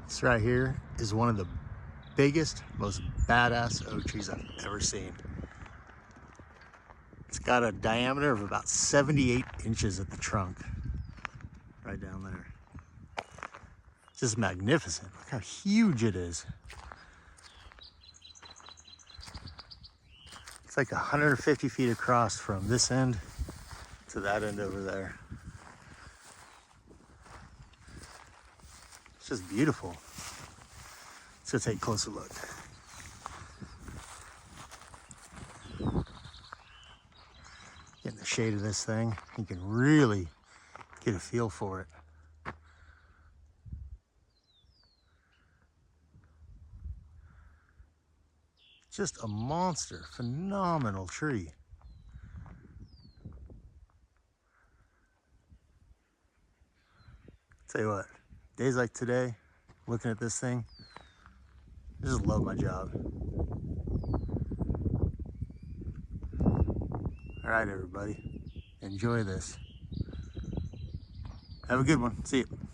This right here is one of the biggest, most badass oak trees I've ever seen. It's got a diameter of about 78 inches at the trunk, right down there. It's just magnificent. Look how huge it is. It's like 150 feet across from this end to that end over there. It's just beautiful. Let's go take a closer look. Get in the shade of this thing, you can really get a feel for it. Just a monster, phenomenal tree. Tell you what, days like today, looking at this thing, I just love my job. All right, everybody, enjoy this. Have a good one. See you.